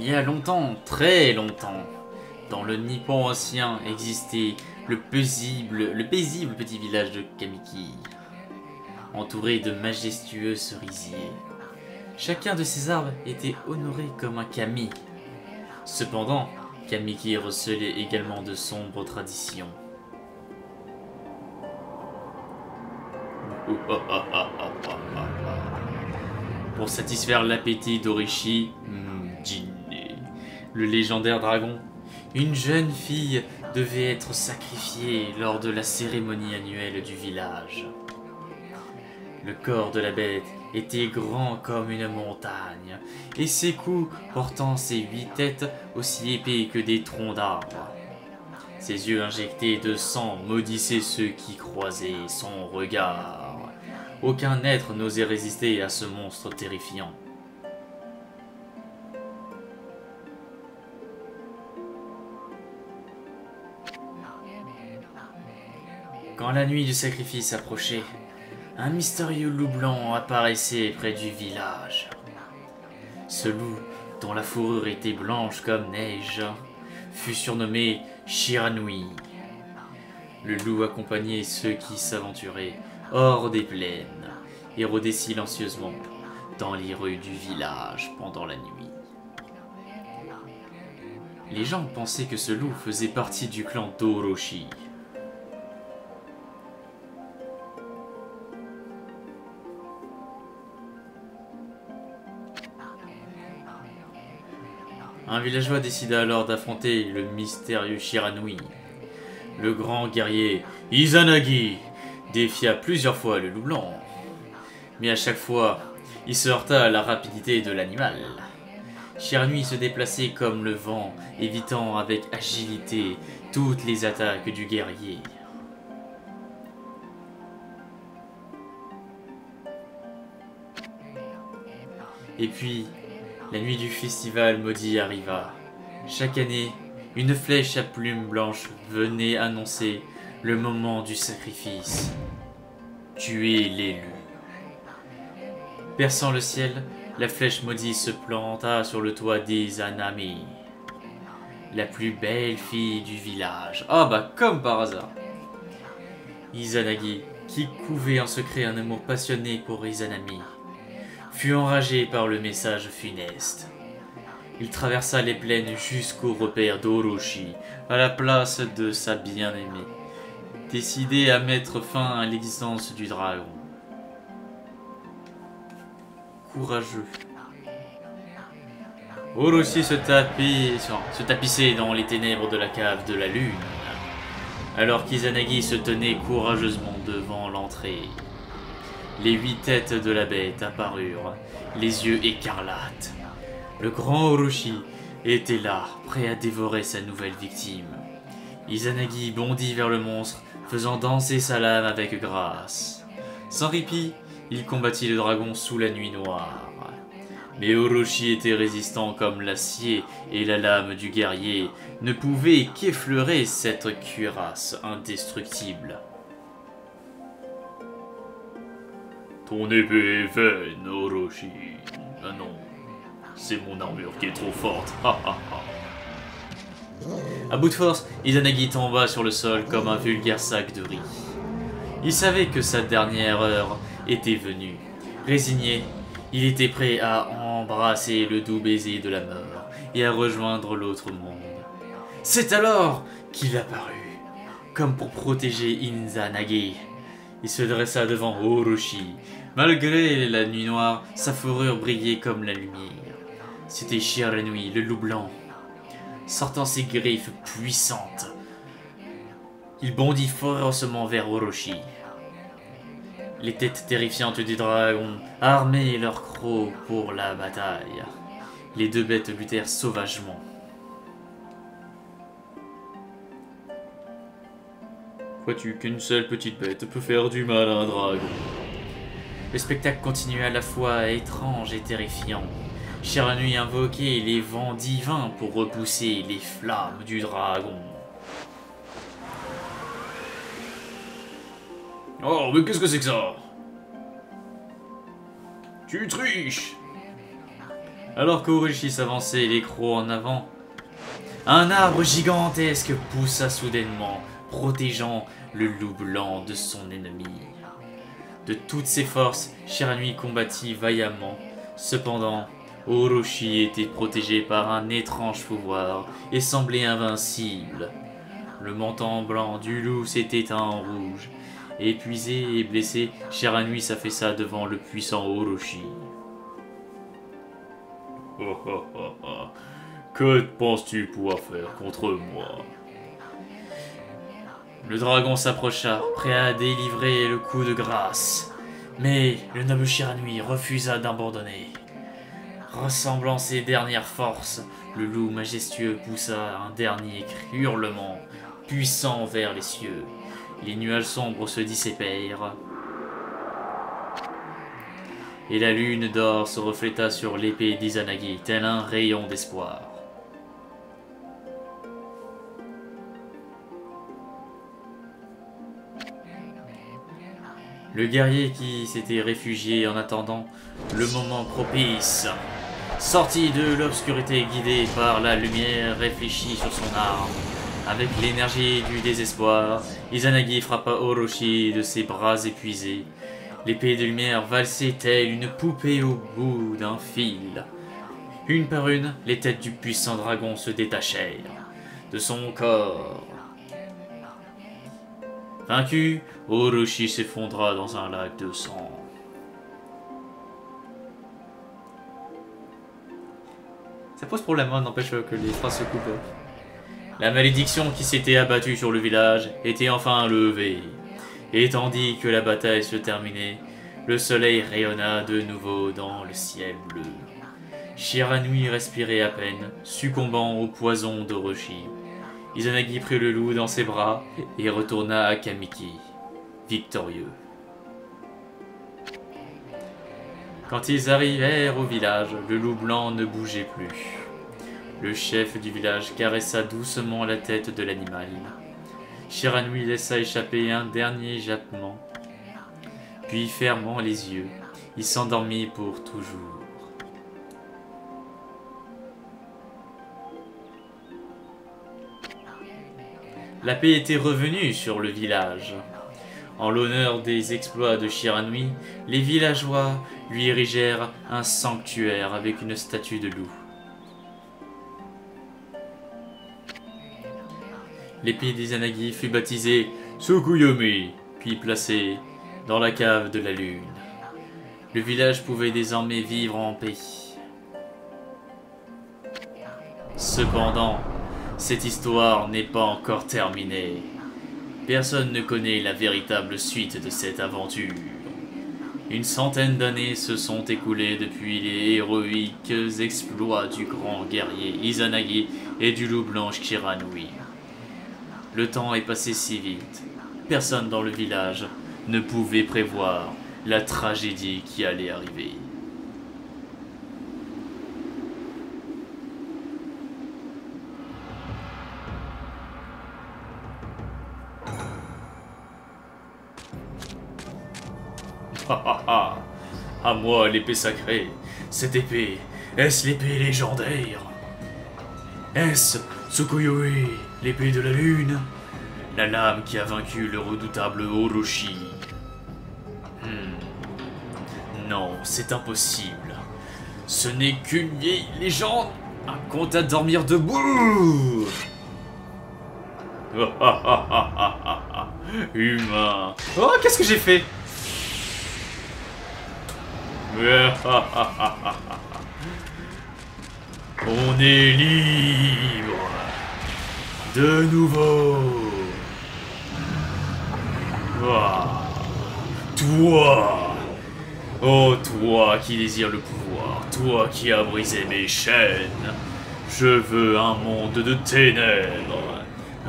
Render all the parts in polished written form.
Il y a longtemps, très longtemps, dans le Nippon ancien existait le paisible petit village de Kamiki, entouré de majestueux cerisiers. Chacun de ces arbres était honoré comme un kami. Cependant, Kamiki recelait également de sombres traditions. Pour satisfaire l'appétit d'Orishi Jinne, le légendaire dragon, une jeune fille devait être sacrifiée lors de la cérémonie annuelle du village. Le corps de la bête était grand comme une montagne, et ses coups portant ses 8 têtes aussi épais que des troncs d'arbres. Ses yeux injectés de sang maudissaient ceux qui croisaient son regard. Aucun être n'osait résister à ce monstre terrifiant. Quand la nuit du sacrifice approchait, un mystérieux loup blanc apparaissait près du village. Ce loup, dont la fourrure était blanche comme neige, fut surnommé Shiranui. Le loup accompagnait ceux qui s'aventuraient hors des plaines et rôdait silencieusement dans les rues du village pendant la nuit. Les gens pensaient que ce loup faisait partie du clan d'Orochi. Un villageois décida alors d'affronter le mystérieux Shiranui. Le grand guerrier Izanagi défia plusieurs fois le loup blanc, mais à chaque fois, il se heurta à la rapidité de l'animal. Shiranui se déplaçait comme le vent, évitant avec agilité toutes les attaques du guerrier. Et puis, la nuit du festival maudit arriva. Chaque année, une flèche à plumes blanches venait annoncer le moment du sacrifice. Tuer l'élu. Perçant le ciel, la flèche maudite se planta sur le toit d'Izanami, la plus belle fille du village. Ah bah comme par hasard. Izanagi, qui couvait en secret un amour passionné pour Izanami, fut enragé par le message funeste. Il traversa les plaines jusqu'au repère d'Orochi, à la place de sa bien-aimée, décidé à mettre fin à l'existence du dragon. Courageux. Orochi se tapissait dans les ténèbres de la cave de la lune, alors qu'Izanagi se tenait courageusement devant l'entrée. Les 8 têtes de la bête apparurent, les yeux écarlates. Le grand Orochi était là, prêt à dévorer sa nouvelle victime. Izanagi bondit vers le monstre, faisant danser sa lame avec grâce. Sans répit, il combattit le dragon sous la nuit noire. Mais Orochi était résistant comme l'acier, et la lame du guerrier ne pouvait qu'effleurer cette cuirasse indestructible. Ton épée est vaine, Orochi. Ah non, c'est mon armure qui est trop forte. À bout de force, Izanagi tomba sur le sol comme un vulgaire sac de riz. Il savait que sa dernière heure était venue. Résigné, il était prêt à embrasser le doux baiser de la mort et à rejoindre l'autre monde. C'est alors qu'il apparut, comme pour protéger Izanagi. Il se dressa devant Orochi. Malgré la nuit noire, sa fourrure brillait comme la lumière. C'était Shiranui, le loup blanc. Sortant ses griffes puissantes, il bondit férocement vers Orochi. Les têtes terrifiantes du dragon armaient leurs crocs pour la bataille. Les deux bêtes luttèrent sauvagement. Vois-tu qu'une seule petite bête peut faire du mal à un dragon? Le spectacle continua à la fois étrange et terrifiant. Shiranui invoquait les vents divins pour repousser les flammes du dragon. Oh, mais qu'est-ce que c'est que ça? Tu triches! Alors qu'Orochi s'avançait les crocs en avant, un arbre gigantesque poussa soudainement, protégeant le loup blanc de son ennemi. De toutes ses forces, Shiranui combattit vaillamment. Cependant, Orochi était protégé par un étrange pouvoir et semblait invincible. Le menton blanc du loup s'est éteint en rouge. Épuisé et blessé, Shiranui s'affaissa devant le puissant Orochi. Oh, oh, oh, oh. Que penses-tu pouvoir faire contre moi? Le dragon s'approcha, prêt à délivrer le coup de grâce. Mais le noble Shiranui refusa d'abandonner. Rassemblant ses dernières forces, le loup majestueux poussa un dernier hurlement, puissant vers les cieux. Les nuages sombres se dissipèrent, et la lune d'or se refléta sur l'épée d'Izanagi, tel un rayon d'espoir. Le guerrier qui s'était réfugié en attendant le moment propice, sorti de l'obscurité guidé par la lumière, réfléchit sur son arme. Avec l'énergie du désespoir, Izanagi frappa Orochi de ses bras épuisés. L'épée de lumière valsait telle une poupée au bout d'un fil. Une par une, les têtes du puissant dragon se détachèrent de son corps. Vaincu, Orochi s'effondra dans un lac de sang. Ça pose problème, n'empêche que les phrases se coupent. La malédiction qui s'était abattue sur le village était enfin levée. Et tandis que la bataille se terminait, le soleil rayonna de nouveau dans le ciel bleu. Shiranui respirait à peine, succombant au poison d'Orochi. Izanagi prit le loup dans ses bras et retourna à Kamiki, victorieux. Quand ils arrivèrent au village, le loup blanc ne bougeait plus. Le chef du village caressa doucement la tête de l'animal. Shiranui laissa échapper un dernier jappement, puis fermant les yeux, il s'endormit pour toujours. La paix était revenue sur le village. En l'honneur des exploits de Shiranui, les villageois lui érigèrent un sanctuaire avec une statue de loup. L'épée d'Izanagi fut baptisée Tsukuyomi, puis placée dans la cave de la lune. Le village pouvait désormais vivre en paix. Cependant, cette histoire n'est pas encore terminée. Personne ne connaît la véritable suite de cette aventure. Une centaine d'années se sont écoulées depuis les héroïques exploits du grand guerrier Izanagi et du loup blanc Shiranui. Le temps est passé si vite. Personne dans le village ne pouvait prévoir la tragédie qui allait arriver. À moi l'épée sacrée. Cette épée, est-ce l'épée légendaire? Est-ce Tsukuyomi, l'épée de la lune? La lame qui a vaincu le redoutable Orochi? Non, c'est impossible. Ce n'est qu'une vieille légende, un conte à dormir debout. Humain. Oh, qu'est-ce que j'ai fait? On est libre. De nouveau. Toi. Oh, toi qui désires le pouvoir. Toi qui as brisé mes chaînes. Je veux un monde de ténèbres.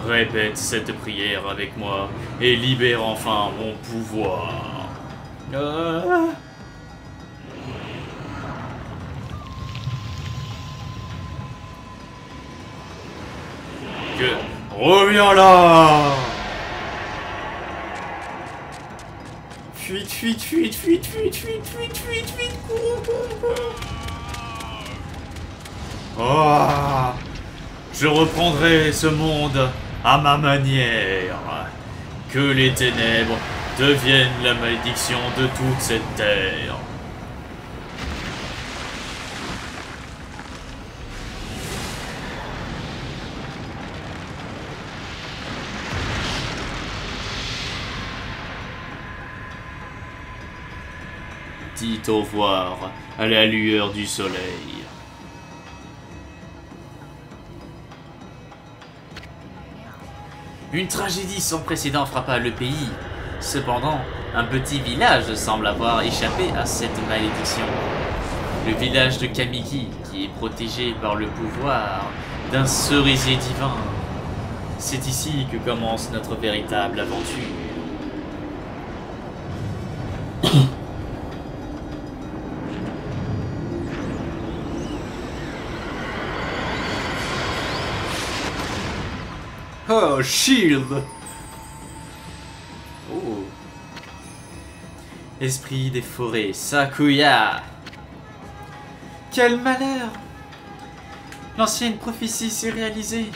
Répète cette prière avec moi et libère enfin mon pouvoir. Reviens là! Fuite, fuite, fuite, fuite, fuite, fuite, fuite, fuite, fuite, cours, cours, cours. Oh, je reprendrai ce monde à ma manière. Que les ténèbres deviennent la malédiction de toute cette terre. Dites au revoir à la lueur du soleil. Une tragédie sans précédent frappa le pays. Cependant, un petit village semble avoir échappé à cette malédiction. Le village de Kamiki, qui est protégé par le pouvoir d'un cerisier divin. C'est ici que commence notre véritable aventure. Oh, Shield! Oh. Esprit des forêts, Sakuya! Quel malheur! L'ancienne prophétie s'est réalisée.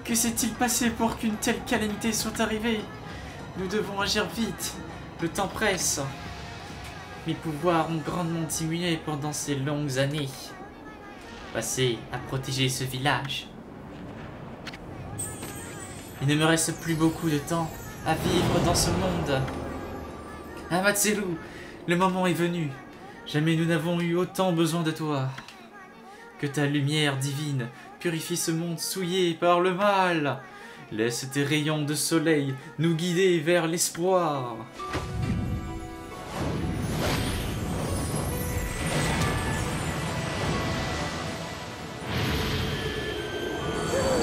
Que s'est-il passé pour qu'une telle calamité soit arrivée? Nous devons agir vite. Le temps presse. Mes pouvoirs ont grandement diminué pendant ces longues années passées à protéger ce village. Il ne me reste plus beaucoup de temps à vivre dans ce monde. Amaterasu, le moment est venu. Jamais nous n'avons eu autant besoin de toi. Que ta lumière divine purifie ce monde souillé par le mal. Laisse tes rayons de soleil nous guider vers l'espoir.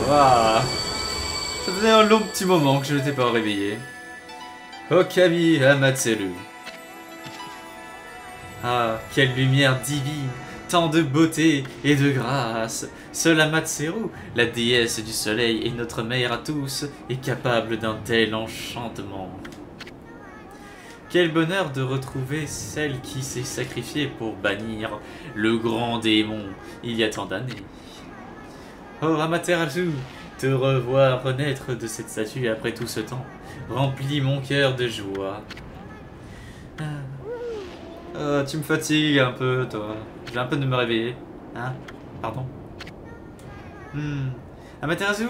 Waouh. Ça faisait un long petit moment que je n'étais pas réveillé. Okami Amaterasu. Ah, quelle lumière divine, tant de beauté et de grâce. Seule Amaterasu, la déesse du soleil et notre mère à tous, est capable d'un tel enchantement. Quel bonheur de retrouver celle qui s'est sacrifiée pour bannir le grand démon il y a tant d'années. Oh Amaterasu, te revoir renaître de cette statue après tout ce temps remplit mon cœur de joie. Tu me fatigues un peu, toi. J'ai un peu de me réveiller. Hein? Pardon? Amaterasu,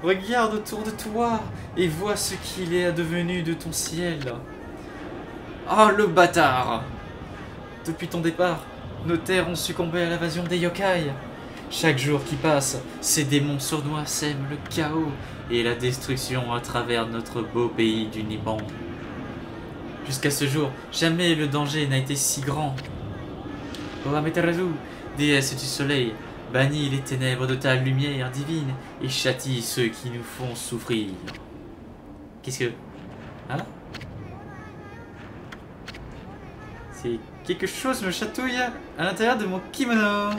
regarde autour de toi et vois ce qu'il est advenu de ton ciel. Oh, le bâtard! Depuis ton départ, nos terres ont succombé à l'invasion des yokai. Chaque jour qui passe, ces démons sournois sèment le chaos et la destruction à travers notre beau pays du Nippon. Jusqu'à ce jour, jamais le danger n'a été si grand. Oh Amaterasu, déesse du soleil, bannis les ténèbres de ta lumière divine et châtie ceux qui nous font souffrir. Qu'est-ce que... Hein? C'est quelque chose me chatouille à l'intérieur de mon kimono.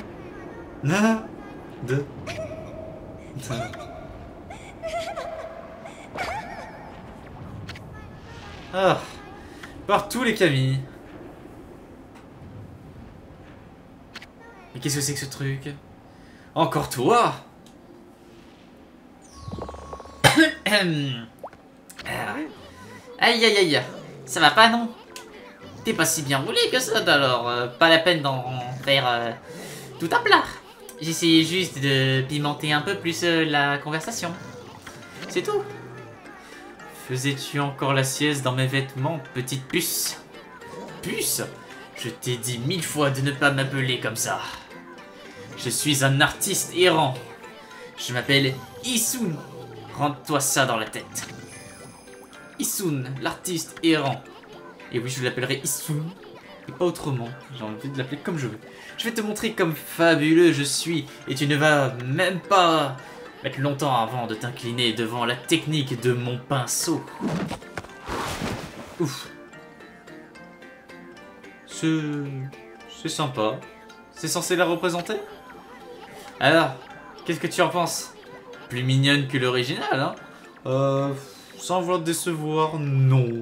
Ah, partout les Camilles. Mais qu'est-ce que c'est que ce truc? Encore toi? Aïe aïe aïe, ça va pas non? T'es pas si bien roulé que ça alors, pas la peine d'en faire tout un plat. J'essayais juste de pimenter un peu plus la conversation. C'est tout. Faisais-tu encore la sieste dans mes vêtements, petite puce? Puce? Je t'ai dit 1000 fois de ne pas m'appeler comme ça. Je suis un artiste errant. Je m'appelle Isun. Rentre-toi ça dans la tête. Isun, l'artiste errant. Et oui, je l'appellerai Isun. Et pas autrement. J'ai envie de l'appeler comme je veux. Je vais te montrer comme fabuleux je suis. Et tu ne vas même pas mettre longtemps avant de t'incliner devant la technique de mon pinceau. Ouf. C'est sympa. C'est censé la représenter? Alors, qu'est-ce que tu en penses? Plus mignonne que l'original, hein? Sans vouloir te décevoir, non.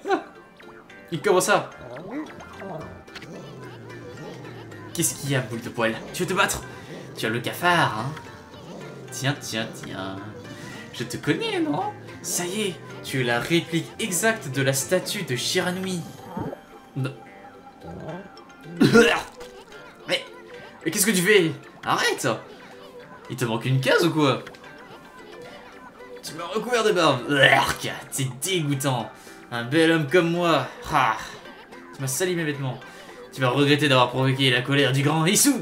Ah, et comment ça? Qu'est-ce qu'il y a, boule de poil? Tu veux te battre? Tu as le cafard, hein? Tiens, tiens, tiens. Je te connais, non? Ça y est, tu es la réplique exacte de la statue de Shiranui. Mais qu'est-ce que tu fais? Arrête! Il te manque une case ou quoi? Tu m'as recouvert de barbe. C'est dégoûtant. Un bel homme comme moi. Ah, tu m'as sali mes vêtements. Tu vas regretter d'avoir provoqué la colère du grand Isu.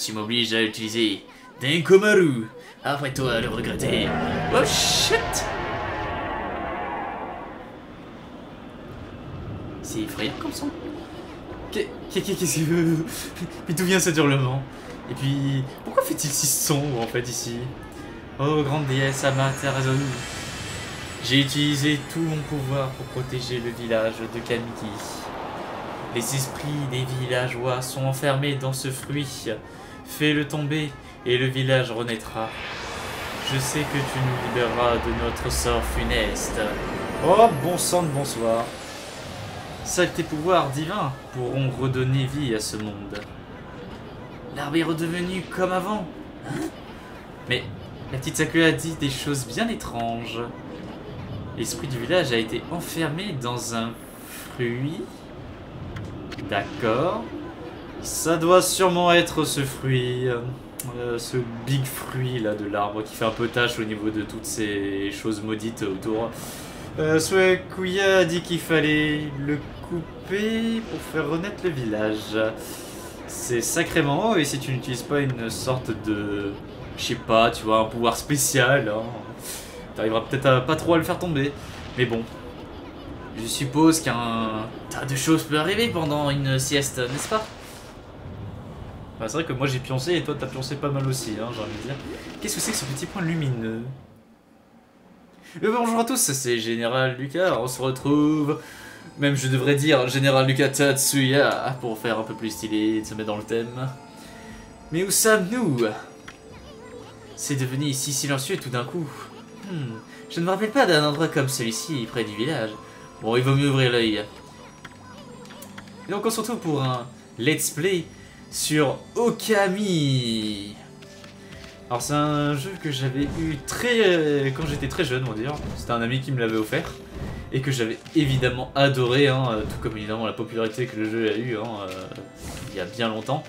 Tu m'obliges à utiliser Denkomaru. Après toi, le regretter. Oh shit! C'est effrayant comme son. Qu'est-ce que... Mais d'où vient cet hurlement? Et puis, pourquoi fait-il si sombre en fait ici? Oh grande déesse Amaterasu. J'ai utilisé tout mon pouvoir pour protéger le village de Kamiki. Les esprits des villageois sont enfermés dans ce fruit. Fais-le tomber et le village renaîtra. Je sais que tu nous libéreras de notre sort funeste. Oh, bon sang de bonsoir. Seuls tes pouvoirs divins pourront redonner vie à ce monde. L'arbre est redevenu comme avant. Hein? Mais la petite Sakura a dit des choses bien étranges. L'esprit du village a été enfermé dans un fruit. D'accord. Ça doit sûrement être ce fruit. Ce big fruit là de l'arbre qui fait un peu tache au niveau de toutes ces choses maudites autour. Suekuya a dit qu'il fallait le couper pour faire renaître le village. C'est sacrément haut et si tu n'utilises pas une sorte de... Je sais pas, tu vois, un pouvoir spécial, hein, t'arriveras peut-être à pas trop à le faire tomber. Mais bon, je suppose qu'un tas de choses peut arriver pendant une sieste, n'est-ce pas? Bah, c'est vrai que moi j'ai pioncé et toi t'as pioncé pas mal aussi, hein, j'ai envie de dire. Qu'est-ce que c'est que ce petit point lumineux? Bonjour à tous, c'est Général Lucas, on se retrouve... Même je devrais dire Général Lucas Tatsuya, pour faire un peu plus stylé et de se mettre dans le thème. Mais où sommes-nous? C'est devenu si silencieux tout d'un coup. Je ne me rappelle pas d'un endroit comme celui-ci, près du village. Bon, il vaut mieux ouvrir l'œil. Et donc on se retrouve pour un let's play sur Okami. Alors c'est un jeu que j'avais eu quand j'étais très jeune, on va dire. C'était un ami qui me l'avait offert. Et que j'avais évidemment adoré, hein, tout comme évidemment la popularité que le jeu a eu il y a bien longtemps.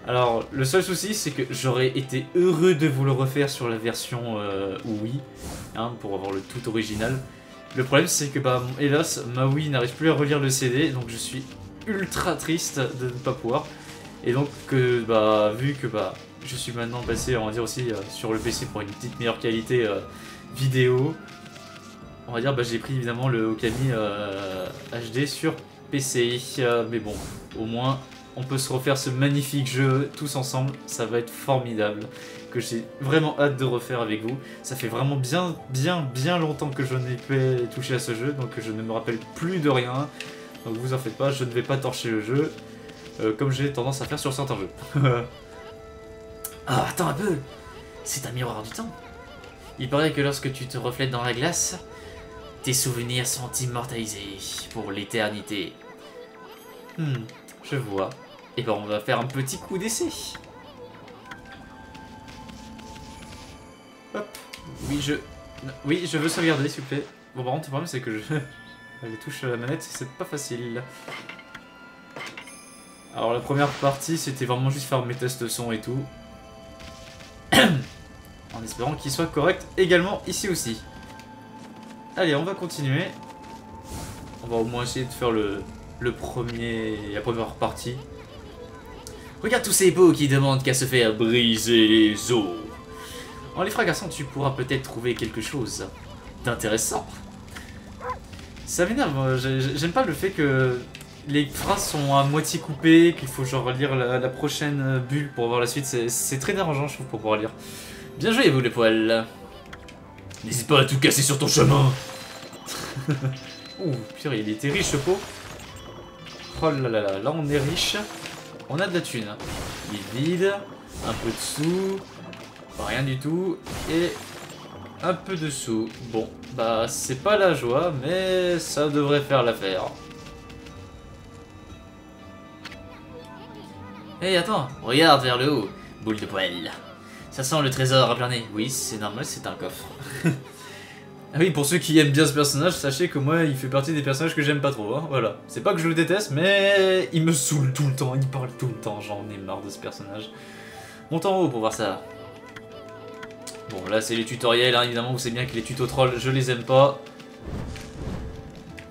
Alors le seul souci c'est que j'aurais été heureux de vous le refaire sur la version Wii, hein, pour avoir le tout original. Le problème c'est que bah, hélas ma Wii n'arrive plus à relire le CD, donc je suis ultra triste de ne pas pouvoir. Et donc bah, vu que bah, je suis maintenant passé on va dire aussi sur le PC pour une petite meilleure qualité vidéo, on va dire bah, j'ai pris évidemment le Okami HD sur PC, mais bon, au moins on peut se refaire ce magnifique jeu tous ensemble, ça va être formidable, que j'ai vraiment hâte de refaire avec vous. Ça fait vraiment bien longtemps que je n'ai pas touché à ce jeu, donc je ne me rappelle plus de rien, donc vous en faites pas, je ne vais pas torcher le jeu, comme j'ai tendance à faire sur certains jeux. Ah, attends un peu, c'est un miroir du temps. Il paraît que lorsque tu te reflètes dans la glace, tes souvenirs sont immortalisés pour l'éternité. Je vois. Et ben on va faire un petit coup d'essai. Hop. Oui, je veux sauvegarder, s'il vous plaît. Bon, par contre, le problème, c'est que les touches à la manette, c'est pas facile. Alors, la première partie, c'était vraiment juste faire mes tests son et tout. En espérant qu'il soit correct également ici aussi. Allez, on va continuer. On va au moins essayer de faire la première partie. Regarde tous ces beaux qui demandent qu'à se faire briser les os. En les fracassant, tu pourras peut-être trouver quelque chose d'intéressant. Ça m'énerve, j'aime pas le fait que les phrases sont à moitié coupées, qu'il faut genre lire la prochaine bulle pour voir la suite. C'est très dérangeant, je trouve, pour pouvoir lire. Bien joué, vous les poils. N'hésite pas à tout casser sur ton chemin. Ouh, purée, il était riche ce pot. Oh là là là, là on est riche. On a de la thune. Il est vide, un peu de sous, rien du tout, et un peu de sous. Bon, bah c'est pas la joie, mais ça devrait faire l'affaire. Hé, attends, regarde vers le haut, boule de poêle. Ça sent le trésor à plein nez. Oui, c'est normal, c'est un coffre. Ah oui, pour ceux qui aiment bien ce personnage, sachez que moi, il fait partie des personnages que j'aime pas trop, hein, voilà. C'est pas que je le déteste, mais il me saoule tout le temps, il parle tout le temps, j'en ai marre de ce personnage. Monte en haut pour voir ça. Bon, là, c'est les tutoriels, hein, évidemment, vous savez bien que les tutos trolls, je les aime pas.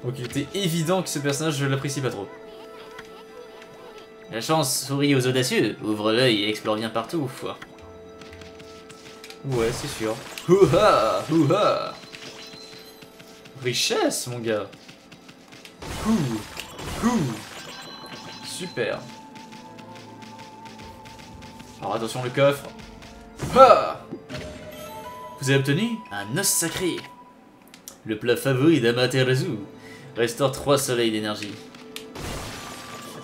Donc il était évident que ce personnage, je l'apprécie pas trop. La chance sourit aux audacieux, ouvre l'œil et explore bien partout. Ouais, c'est sûr. Ouha, ouha. Richesse, mon gars. Super. Alors attention le coffre. Ah, vous avez obtenu un os sacré. Le plat favori d'Amaterasu. Restaure 3 soleils d'énergie.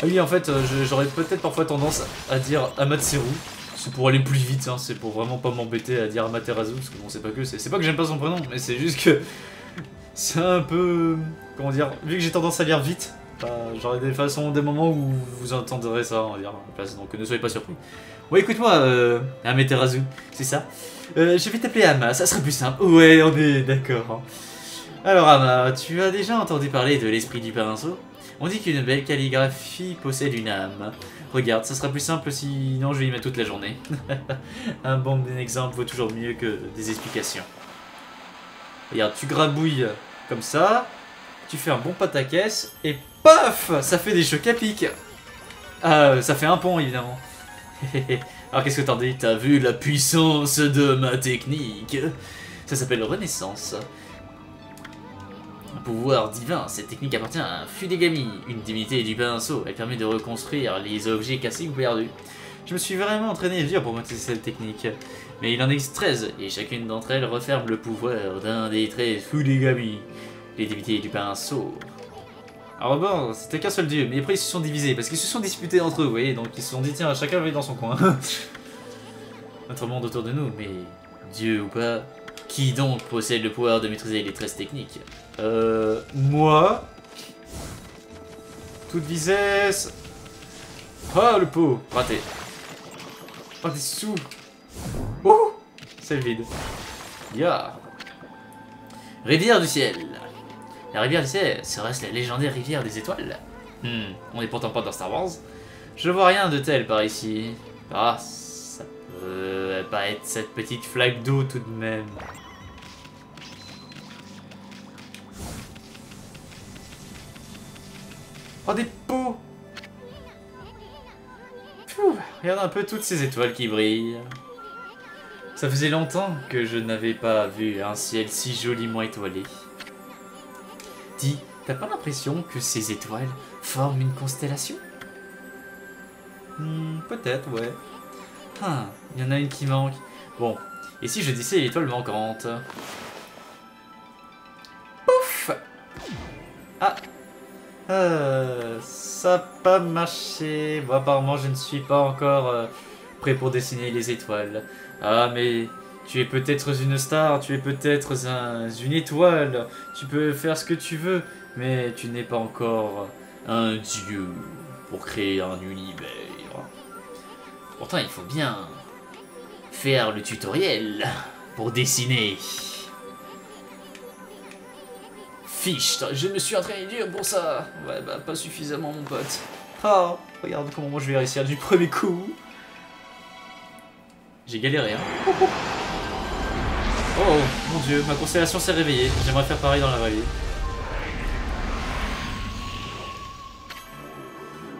Ah oui, en fait, j'aurais peut-être parfois tendance à dire Amaterasu. C'est pour aller plus vite, hein, c'est pour vraiment pas m'embêter à dire Amaterasu, parce que bon, c'est pas que c'est pas que j'aime pas son prénom, mais c'est juste que c'est un peu, comment dire, vu que j'ai tendance à lire vite, j'aurai des moments où vous entendrez ça, on va dire, à la place, donc ne soyez pas surpris. Bon, écoute-moi, Amaterasu, c'est ça. Je vais t'appeler Ama, ça serait plus simple. Ouais, on est d'accord. Alors Ama, tu as déjà entendu parler de l'esprit du pinceau? On dit qu'une belle calligraphie possède une âme. Regarde, ça sera plus simple sinon je vais y mettre toute la journée. Un bon exemple vaut toujours mieux que des explications. Regarde, tu grabouilles comme ça, tu fais un bon pataquès, et paf, ça fait des chocs à pic. Ah, ça fait un pont évidemment. Alors qu'est-ce que t'en dis? T'as vu la puissance de ma technique? Ça s'appelle Renaissance. Un pouvoir divin, cette technique appartient à Fudegami, une divinité du pinceau. Elle permet de reconstruire les objets cassés ou perdus. Je me suis vraiment entraîné dur pour maîtriser cette technique. Mais il en existe 13, et chacune d'entre elles referme le pouvoir d'un des 13 Fudegami, les divinités du pinceau. Alors bon, c'était qu'un seul dieu, mais après ils se sont divisés, parce qu'ils se sont disputés entre eux, vous voyez, donc ils se sont dit tiens, chacun va aller dans son coin. Notre monde autour de nous, mais dieu ou pas, qui donc possède le pouvoir de maîtriser les 13 techniques? Moi. Toute vitesse. Ah, le pot. Raté. Oh, des sous. Oh, c'est le vide. Ya. Rivière du ciel. La rivière du ciel serait-ce la légendaire rivière des étoiles? On est pourtant pas dans Star Wars. Je vois rien de tel par ici. Ah, ça peut pas être cette petite flaque d'eau tout de même. Oh, des pots! Pfff, regarde un peu toutes ces étoiles qui brillent. Ça faisait longtemps que je n'avais pas vu un ciel si joliment étoilé. Dis, t'as pas l'impression que ces étoiles forment une constellation? Peut-être, ouais. Ah, il y en a une qui manque. Bon, et si je disais l'étoile manquante? Pouf! Ah! Ça n'a pas marché. Bon, apparemment, je ne suis pas encore prêt pour dessiner les étoiles. Ah, mais tu es peut-être une star, tu es peut-être une étoile. Tu peux faire ce que tu veux, mais tu n'es pas encore un dieu pour créer un univers. Pourtant, il faut bien faire le tutoriel pour dessiner. Fiche, je me suis entraîné dur pour ça. Ouais, bah pas suffisamment mon pote. Oh, regarde comment moi je vais réussir du premier coup. J'ai galéré, hein. Oh, mon dieu, ma constellation s'est réveillée. J'aimerais faire pareil dans la vraie vie.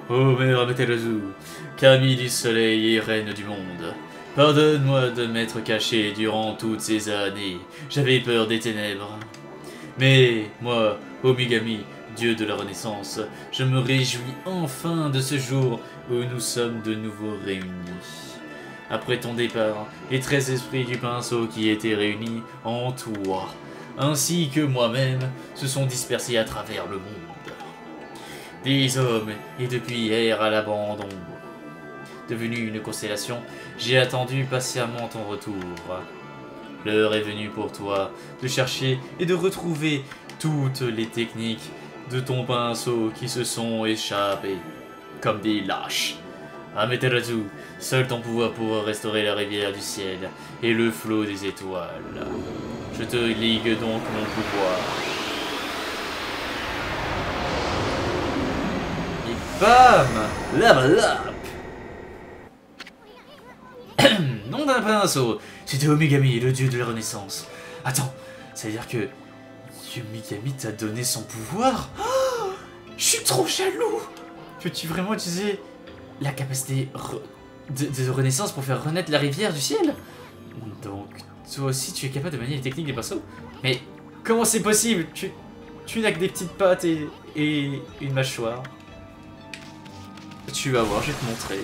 Oh, mère Amaterasu, Camille du soleil et reine du monde. Pardonne-moi de m'être caché durant toutes ces années. J'avais peur des ténèbres. Mais moi, Omigami, dieu de la Renaissance, je me réjouis enfin de ce jour où nous sommes de nouveau réunis. Après ton départ, les 13 esprits du pinceau qui étaient réunis en toi, ainsi que moi-même, se sont dispersés à travers le monde. Des hommes, et depuis hier à l'abandon. Devenu une constellation, j'ai attendu patiemment ton retour. L'heure est venue pour toi de chercher et de retrouver toutes les techniques de ton pinceau qui se sont échappées comme des lâches Amaterasu, seul ton pouvoir pourra restaurer la rivière du ciel et le flot des étoiles. Je te ligue donc mon pouvoir. Et bam! Level up! Non d'un pinceau, c'était Omegami, le dieu de la Renaissance. Attends, ça veut dire que Omegami t'a donné son pouvoir? Oh, je suis trop jaloux! Peux-tu vraiment utiliser la capacité de Renaissance pour faire renaître la rivière du ciel? Donc, toi aussi tu es capable de manier les techniques des pinceaux? Mais comment c'est possible? Tu n'as que des petites pattes et une mâchoire. Tu vas voir, je vais te montrer.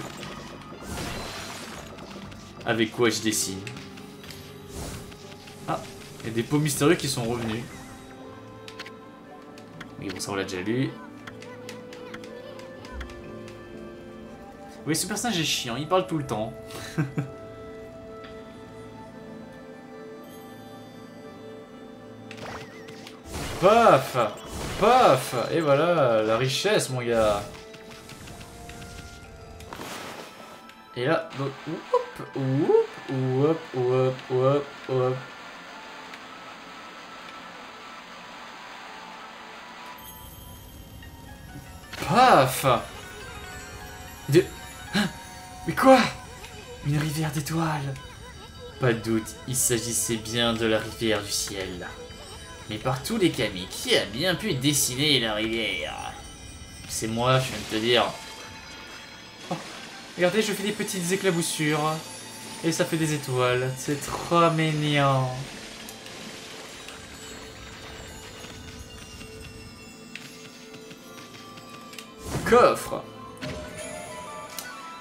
Avec quoi je dessine. Ah, il y a des pots mystérieux qui sont revenus. Oui, bon, ça on l'a déjà lu. Oui, ce personnage est chiant, il parle tout le temps. Paf! Paf! Et voilà, la richesse, mon gars. Et là, donc, oup, oup, oup, oup, oup, oup. Paf! Mais quoi? Une rivière d'étoiles? Pas de doute, il s'agissait bien de la rivière du ciel. Mais par tous les Kami, qui a bien pu dessiner la rivière? C'est moi, je viens de te dire. Oh, regardez, je fais des petites éclaboussures. Et ça fait des étoiles. C'est trop mignon. Coffre.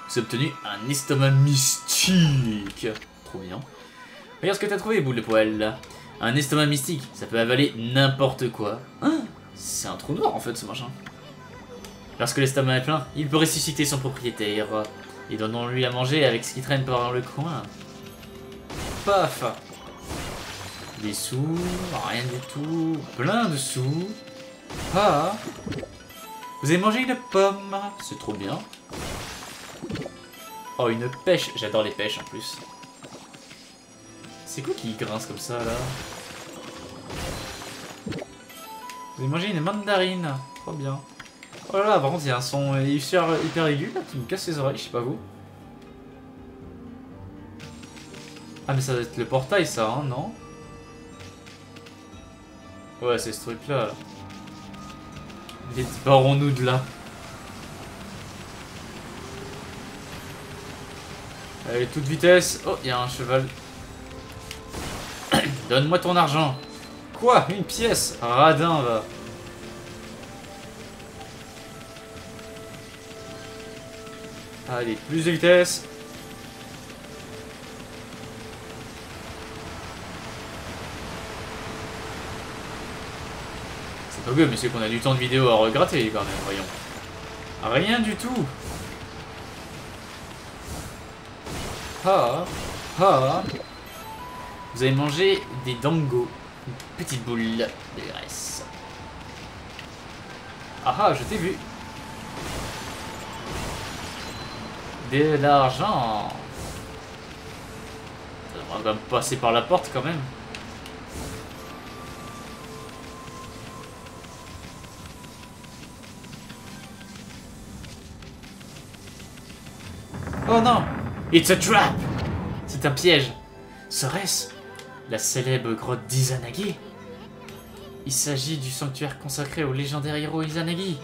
Vous avez obtenu un estomac mystique. Trop bien. Regarde ce que t'as trouvé, boule de poil. Un estomac mystique, ça peut avaler n'importe quoi. Hein? C'est un trou noir en fait ce machin. Lorsque l'estomac est plein, il peut ressusciter son propriétaire. Et donnons-lui à manger avec ce qui traîne par le coin. Paf! Des sous, rien du tout, plein de sous. Ah! Vous avez mangé une pomme, c'est trop bien. Oh, une pêche, j'adore les pêches en plus. C'est quoi qui grince comme ça là? Vous avez mangé une mandarine, trop bien. Oh là là, par contre il y a un son hyper aigu là qui me casse les oreilles, je sais pas vous. Ah mais ça doit être le portail ça, hein, non? Ouais, c'est ce truc là. Vite, barrons-nous de là. Allez, toute vitesse. Oh, il y a un cheval. Donne-moi ton argent. Quoi? Une pièce? Radin, va. Allez, plus de vitesse. C'est pas good, mais c'est qu'on a du temps de vidéo à regretter quand même, voyons. Rien du tout. Ah, ah. Vous avez mangé des dangos. Une petite boule de graisse. Ah ah, je t'ai vu. De l'argent. On va quand même passer par la porte quand même. Oh non! It's a trap! C'est un piège. Serait-ce la célèbre grotte d'Izanagi? Il s'agit du sanctuaire consacré au légendaire héros Izanagi.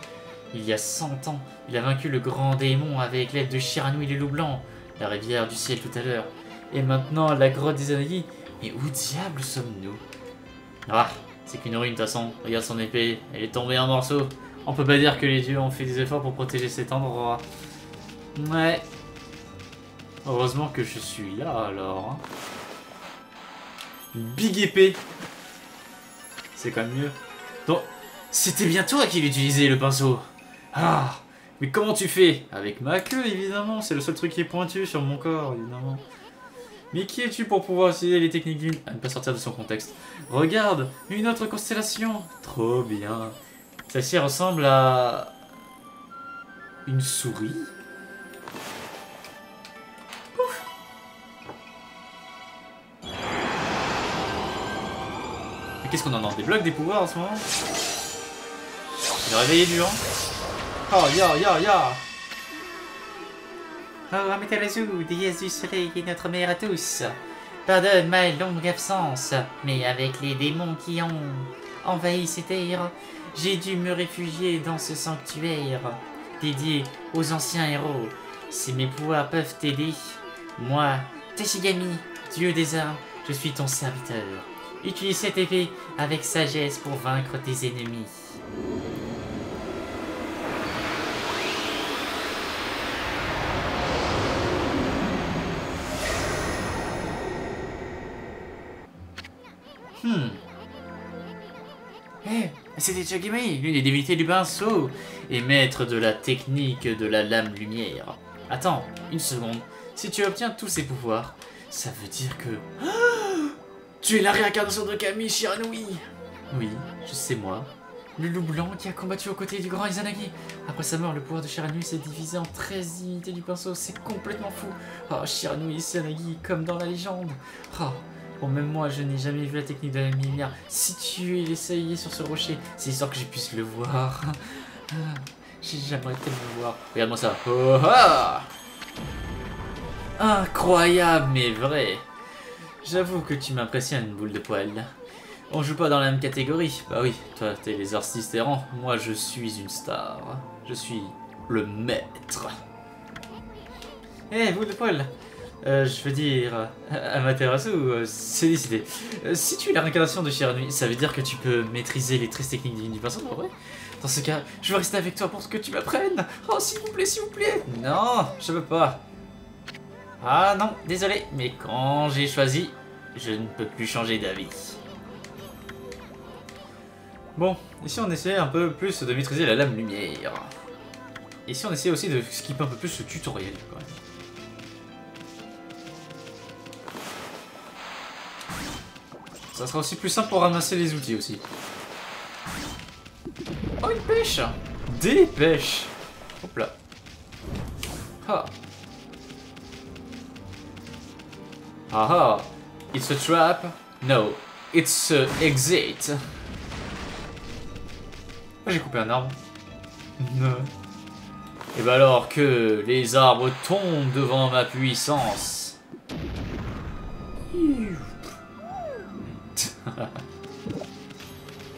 Il y a 100 ans, il a vaincu le grand démon avec l'aide de Shiranui le loup blanc, la rivière du ciel tout à l'heure. Et maintenant, la grotte d'Izanagi. Mais où diable sommes-nous? Ah, c'est qu'une ruine de toute façon. Regarde son épée, elle est tombée en morceaux. On peut pas dire que les dieux ont fait des efforts pour protéger cet endroit. Ouais. Heureusement que je suis là alors. Une big épée. C'est quand même mieux. Donc, c'était bien toi qui l'utilisais le pinceau. Ah, mais comment tu fais? Avec ma queue évidemment, c'est le seul truc qui est pointu sur mon corps évidemment. Mais qui es-tu pour pouvoir utiliser les techniques d'une... à ne pas sortir de son contexte. Regarde, une autre constellation. Trop bien. Celle-ci ressemble à... une souris. Qu'est-ce qu'on en a? Des blocs, des pouvoirs en ce moment? Il a réveillé du vent. Oh, ya. Oh, Amaterasu, déesse du soleil et notre mère à tous. Pardonne ma longue absence, mais avec les démons qui ont envahi ces terres, j'ai dû me réfugier dans ce sanctuaire dédié aux anciens héros. Si mes pouvoirs peuvent t'aider, moi, Tashigami, dieu des armes, je suis ton serviteur. Utilise cette épée avec sagesse pour vaincre tes ennemis. C'était Tashigami, l'une des divinités du pinceau, et maître de la technique de la lame lumière. Attends, une seconde. Si tu obtiens tous ces pouvoirs, ça veut dire que... tu es la réincarnation de Kami Shiranui. Oui, je sais moi. Le loup blanc qui a combattu aux côtés du grand Izanagi. Après sa mort, le pouvoir de Shiranui s'est divisé en 13 unités du pinceau. C'est complètement fou. Oh, Shiranui Izanagi, comme dans la légende. Oh, bon, même moi, je n'ai jamais vu la technique de la lumière. Si tu essayais sur ce rocher, c'est histoire que je puisse le voir. J'aimerais tellement le voir. Regarde-moi ça. Oh, ah! Incroyable, mais vrai. J'avoue que tu m'impressionnes, boule de poil. On joue pas dans la même catégorie. Bah oui, toi t'es les artistes errants, moi je suis une star. Je suis le maître. Eh, boule de poil. Je veux dire, Amaterasu, c'est décidé. Si tu es la réincarnation de Shiranui, ça veut dire que tu peux maîtriser les 13 techniques divines du pinceau, pas vrai? Dans ce cas, je veux rester avec toi pour que tu m'apprennes. Oh, s'il vous plaît, s'il vous plaît. Non, je veux pas. Ah non, désolé, mais quand j'ai choisi, je ne peux plus changer d'avis. Bon, ici on essaie un peu plus de maîtriser la lame lumière. Ici on essaie aussi de skipper un peu plus ce tutoriel quand même. Ça sera aussi plus simple pour ramasser les outils aussi. Oh, une pêche! Des pêches! Hop là. Ah. Ah ah. It's a trap? No. It's a exit. Ah, j'ai coupé un arbre. Non. Et bah alors que les arbres tombent devant ma puissance.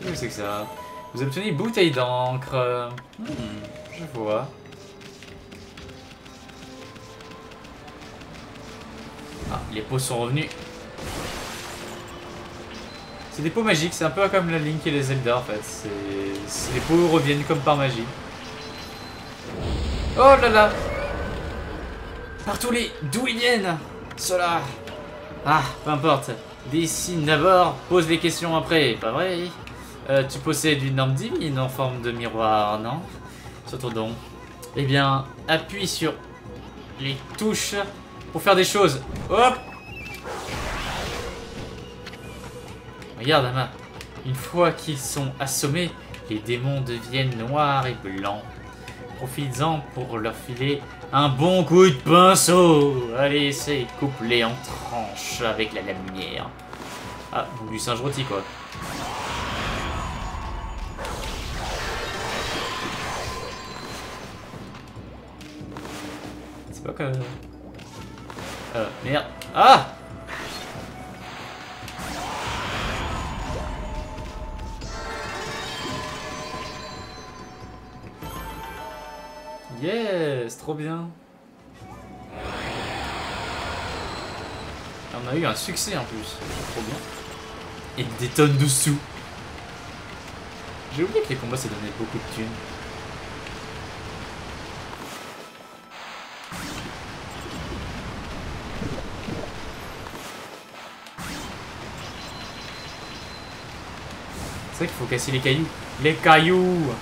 Qu'est-ce que c'est que ça? Vous obtenez une bouteille d'encre. Je vois. Ah, les pots sont revenus. C'est des pots magiques, c'est un peu comme la Link et les Zelda en fait. Les pots reviennent comme par magie. Oh là là! Partout les... D'où ils viennent? Cela. Ah, peu importe. Dessine d'abord, pose les questions après, pas vrai? Tu possèdes une arme divine en forme de miroir, non? Sur ton don. Eh bien, appuie sur les touches pour faire des choses. Hop! Regarde, Ama. Une fois qu'ils sont assommés, les démons deviennent noirs et blancs. Profites-en pour leur filer un bon coup de pinceau. Allez, c'est couplé en tranches avec la lumière. Ah, du singe rôti quoi. C'est pas comme... merde. Ah! Yes, trop bien. On a eu un succès en plus, trop bien. Et des tonnes de sous. J'ai oublié que les combats ça donnait beaucoup de thunes. C'est vrai qu'il faut casser les cailloux. Les cailloux!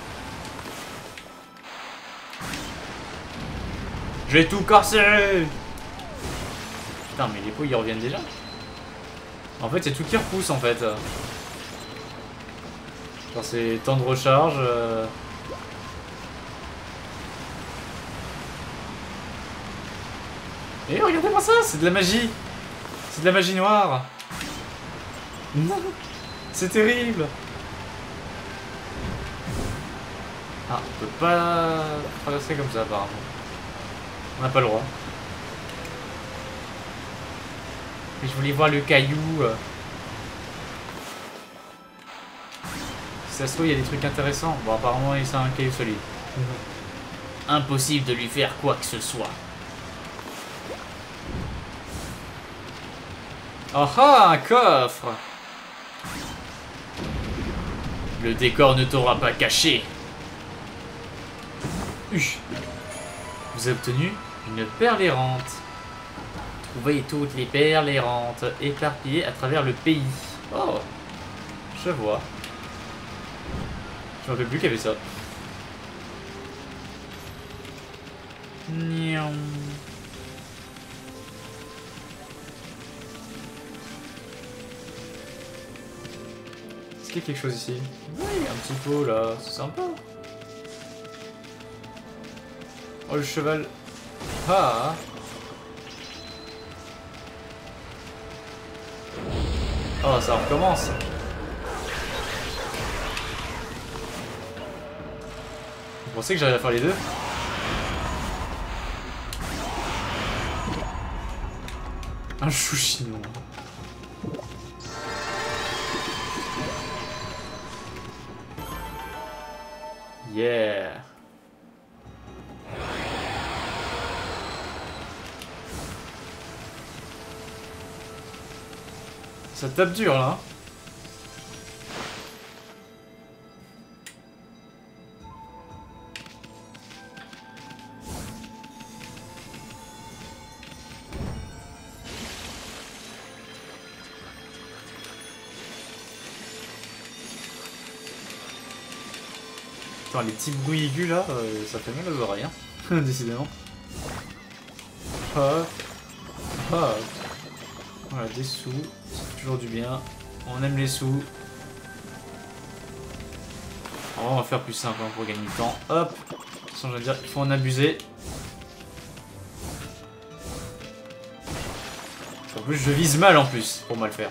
J'ai tout cassé! Putain, mais les pots ils reviennent déjà? En fait, c'est tout qui repousse en fait. Genre, c'est temps de recharge. Et regardez-moi ça, c'est de la magie! C'est de la magie noire! Non! C'est terrible. Ah, on peut pas traverser comme ça apparemment. On n'a pas le droit. Mais je voulais voir le caillou. Si ça se trouve, il y a des trucs intéressants. Bon, apparemment, c'est un caillou solide. Impossible de lui faire quoi que ce soit. Oh ah, un coffre! Le décor ne t'aura pas caché. Vous avez obtenu une perle errante. Trouvez toutes les perles errantes éparpillées à travers le pays. Oh, je vois. Je me rappelle plus qu'il y avait ça. Niam. Est-ce qu'il y a quelque chose ici? Oui, un petit pot là, c'est sympa. Oh, le cheval. Ah! Oh, ça recommence. Vous pensez que j'arrive à faire les deux? Un chou chinois. Yeah. Ça tape dur là. Attends, les petits bruits aigus là, ça fait mal aux oreilles, hein. Décidément. Hop. Hop. Voilà, des sous. C'est toujours du bien. On aime les sous. Alors, on va faire plus simple hein, pour gagner du temps. Hop. De toute façon, je veux dire, il faut en abuser. En plus, je vise mal en plus pour mal faire.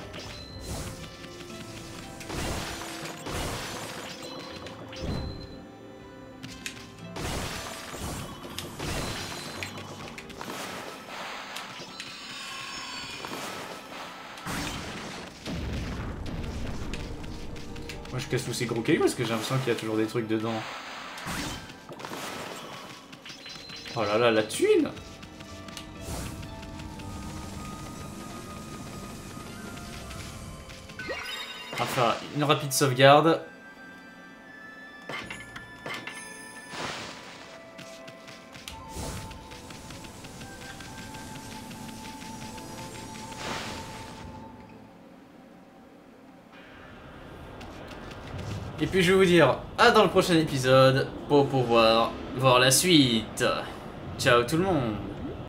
Moi je casse tous ces gros cailloux parce que j'ai l'impression qu'il y a toujours des trucs dedans. Oh là là, la thune! On va faire une rapide sauvegarde. Et puis je vais vous dire à dans le prochain épisode pour pouvoir voir la suite. Ciao tout le monde!